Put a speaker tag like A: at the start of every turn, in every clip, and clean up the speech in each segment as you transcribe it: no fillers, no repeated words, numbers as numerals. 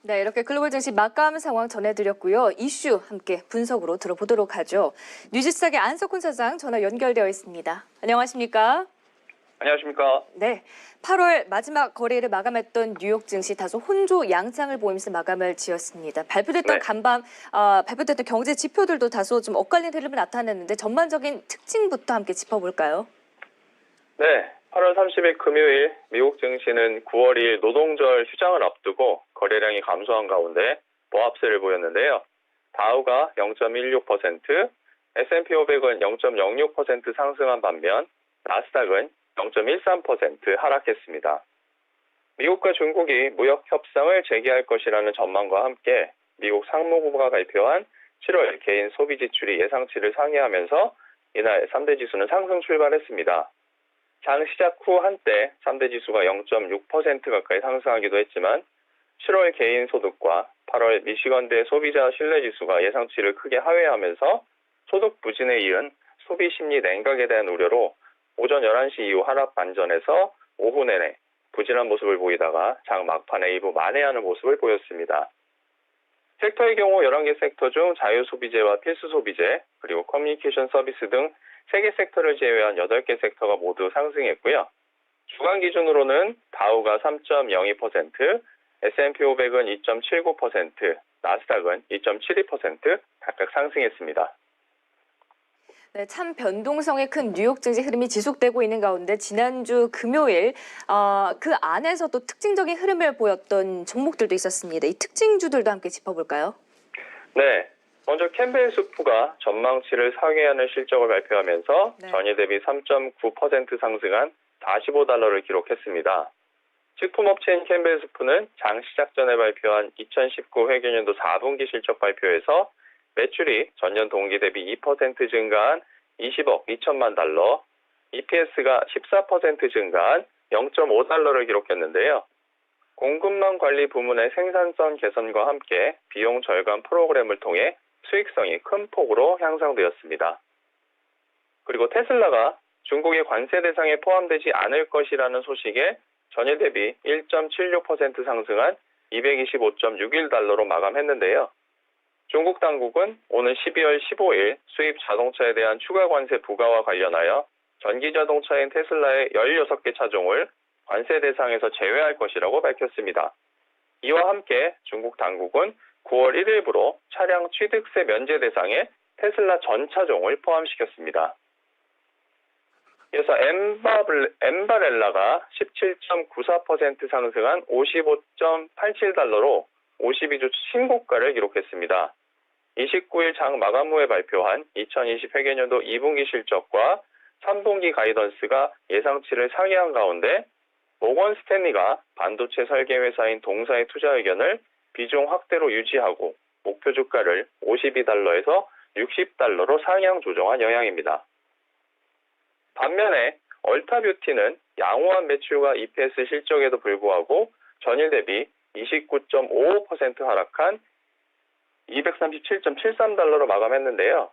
A: 네, 이렇게 글로벌 증시 마감 상황 전해드렸고요. 이슈 함께 분석으로 들어보도록 하죠. 뉴지스탁의 안석훈 사장 전화 연결되어 있습니다. 안녕하십니까?
B: 안녕하십니까.
A: 네, 8월 마지막 거래를 마감했던 뉴욕 증시 다소 혼조 양상을 보이면서 마감을 지었습니다. 발표됐던
B: 네.
A: 발표됐던 경제 지표들도 다소 좀 엇갈린 흐름을 나타냈는데 전반적인 특징부터 함께 짚어볼까요?
B: 네. 8월 30일 금요일 미국 증시는 9월 2일 노동절 휴장을 앞두고 거래량이 감소한 가운데 보합세를 보였는데요. 다우가 0.16%, S&P 500은 0.06% 상승한 반면 나스닥은 0.13% 하락했습니다. 미국과 중국이 무역 협상을 재개할 것이라는 전망과 함께 미국 상무부가 발표한 7월 개인 소비 지출이 예상치를 상회하면서 이날 3대 지수는 상승 출발했습니다. 장 시작 후 한때 3대 지수가 0.6% 가까이 상승하기도 했지만 7월 개인 소득과 8월 미시건대 소비자 신뢰지수가 예상치를 크게 하회하면서 소득 부진에 이은 소비 심리 냉각에 대한 우려로 오전 11시 이후 하락 반전에서 오후 내내 부진한 모습을 보이다가 장 막판에 일부 만회하는 모습을 보였습니다. 섹터의 경우 11개 섹터 중 자유소비재와 필수소비재, 그리고 커뮤니케이션 서비스 등 3개 섹터를 제외한 8개 섹터가 모두 상승했고요. 주간 기준으로는 다우가 3.02%, S&P 500은 2.79%, 나스닥은 2.72% 각각 상승했습니다.
A: 네, 참 변동성이 큰 뉴욕 증시 흐름이 지속되고 있는 가운데 지난주 금요일 그 안에서도 특징적인 흐름을 보였던 종목들도 있었습니다. 이 특징주들도 함께 짚어볼까요?
B: 네, 먼저 캠벨 수프가 전망치를 상회하는 실적을 발표하면서
A: 네.
B: 전일 대비 3.9% 상승한 $45를 기록했습니다. 식품업체인 캠벨 수프는 장 시작 전에 발표한 2019 회계년도 4분기 실적 발표에서 매출이 전년 동기 대비 2% 증가한 20억 2천만 달러, EPS가 14% 증가한 0.5달러를 기록했는데요. 공급망 관리 부문의 생산성 개선과 함께 비용 절감 프로그램을 통해 수익성이 큰 폭으로 향상되었습니다. 그리고 테슬라가 중국의 관세 대상에 포함되지 않을 것이라는 소식에 전일 대비 1.76% 상승한 225.61달러로 마감했는데요. 중국 당국은 오는 12월 15일 수입 자동차에 대한 추가 관세 부과와 관련하여 전기 자동차인 테슬라의 16개 차종을 관세 대상에서 제외할 것이라고 밝혔습니다. 이와 함께 중국 당국은 9월 1일부로 차량 취득세 면제 대상에 테슬라 전 차종을 포함시켰습니다. 이어서 엠바렐라가 17.94% 상승한 55.87달러로 52주 신고가를 기록했습니다. 29일 장 마감 후에 발표한 2020 회계년도 2분기 실적과 3분기 가이던스가 예상치를 상회한 가운데 모건 스탠리가 반도체 설계 회사인 동사의 투자 의견을 비중 확대로 유지하고 목표 주가를 52달러에서 60달러로 상향 조정한 영향입니다. 반면에 얼타뷰티는 양호한 매출과 EPS 실적에도 불구하고 전일 대비 29.55% 하락한 237.73달러로 마감했는데요.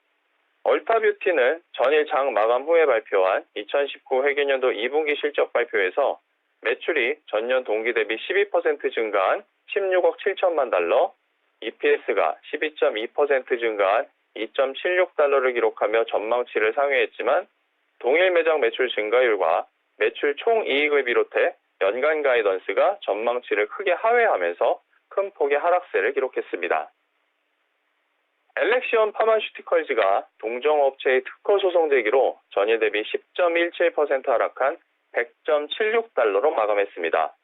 B: 얼타뷰티는 전일 장 마감 후에 발표한 2019 회계년도 2분기 실적 발표에서 매출이 전년 동기 대비 12% 증가한 16억 7천만 달러, EPS가 12.2% 증가한 2.76달러를 기록하며 전망치를 상회했지만 동일 매장 매출 증가율과 매출 총이익을 비롯해 연간 가이던스가 전망치를 크게 하회하면서 큰 폭의 하락세를 기록했습니다. 엘렉시온 파마슈티컬즈가 동종업체의 특허 소송 제기로 전일 대비 10.17% 하락한 100.76달러로 마감했습니다.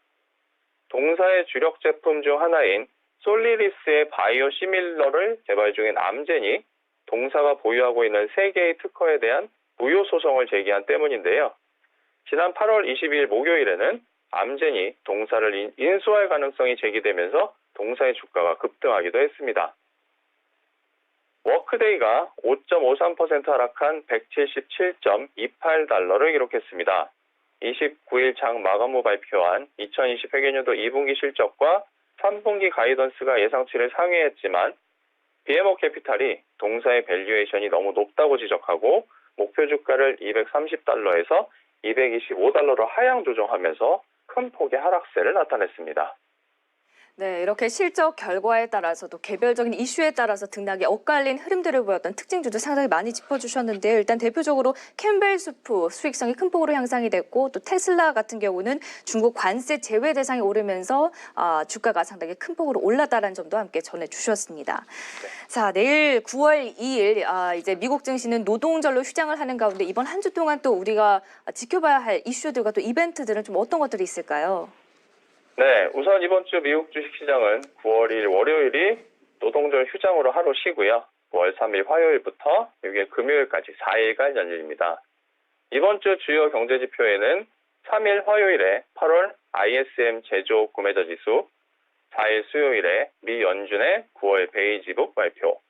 B: 동사의 주력 제품 중 하나인 솔리리스의 바이오 시밀러를 개발 중인 암젠이 동사가 보유하고 있는 3개의 특허에 대한 무효 소송을 제기한 때문인데요. 지난 8월 22일 목요일에는 암젠이 동사를 인수할 가능성이 제기되면서 동사의 주가가 급등하기도 했습니다. 워크데이가 5.53% 하락한 177.28달러를 기록했습니다. 29일 장 마감 후 발표한 2020 회계년도 2분기 실적과 3분기 가이던스가 예상치를 상회했지만 BMO 캐피탈이 동사의 밸류에이션이 너무 높다고 지적하고 목표 주가를 230달러에서 225달러로 하향 조정하면서 큰 폭의 하락세를 나타냈습니다.
A: 네, 이렇게 실적 결과에 따라서도 개별적인 이슈에 따라서 등락이 엇갈린 흐름들을 보였던 특징주도 상당히 많이 짚어주셨는데요. 일단 대표적으로 캠벨 수프 수익성이 큰 폭으로 향상이 됐고 또 테슬라 같은 경우는 중국 관세 제외 대상에 오르면서 주가가 상당히 큰 폭으로 올랐다는 점도 함께 전해주셨습니다. 자, 내일 9월 2일 이제 미국 증시는 노동절로 휴장을 하는 가운데 이번 한 주 동안 또 우리가 지켜봐야 할 이슈들과 또 이벤트들은 좀 어떤 것들이 있을까요?
B: 네, 우선 이번 주 미국 주식시장은 9월 1일 월요일이 노동절 휴장으로 하루 쉬고요. 9월 3일 화요일부터 6일 금요일까지 4일간 연일입니다. 이번 주 주요 경제지표에는 3일 화요일에 8월 ISM 제조업 구매자 지수, 4일 수요일에 미 연준의 9월 베이지북 발표,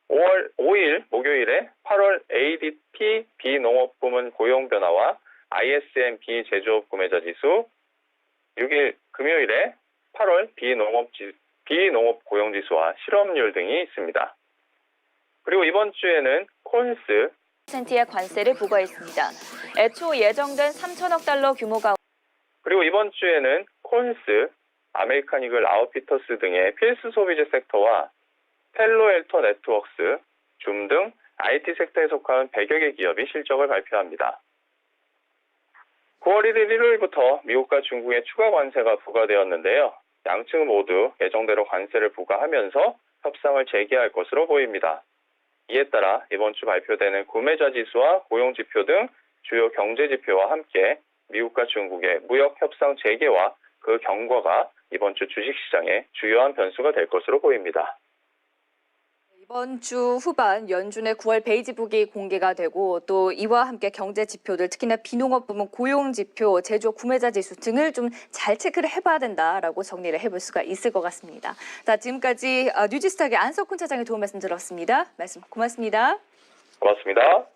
B: 5일 목요일에 8월 ADP 비농업 부문 고용 변화와 ISM 비제조업 구매자 지수, 6일 금요일에 8월 비농업 고용지수와 실업률 등이 있습니다. 그리고 이번 주에는 콘스
C: %의 관세를 부과했습니다. 애초 예정된 3천억 달러 규모가
B: 그리고 이번 주에는 콘스, 아메리칸 이글 아웃피터스 등의 필수 소비재 섹터와 펠로엘터 네트워크스, 줌 등 IT 섹터에 속한 100여 개 기업이 실적을 발표합니다. 9월 1일 일요일부터 미국과 중국의 추가 관세가 부과되었는데요. 양측 모두 예정대로 관세를 부과하면서 협상을 재개할 것으로 보입니다. 이에 따라 이번 주 발표되는 구매자 지수와 고용 지표 등 주요 경제 지표와 함께 미국과 중국의 무역 협상 재개와 그 경과가 이번 주 주식시장의 주요한 변수가 될 것으로 보입니다.
A: 이번 주 후반 연준의 9월 베이지북이 공개가 되고 또 이와 함께 경제 지표들 특히나 비농업 부문 고용 지표, 제조업 구매자 지수 등을 좀 잘 체크를 해봐야 된다라고 정리를 해볼 수가 있을 것 같습니다. 자, 지금까지 뉴지스탁의 안석훈 차장의 도움 말씀 들었습니다. 말씀 고맙습니다.
B: 고맙습니다.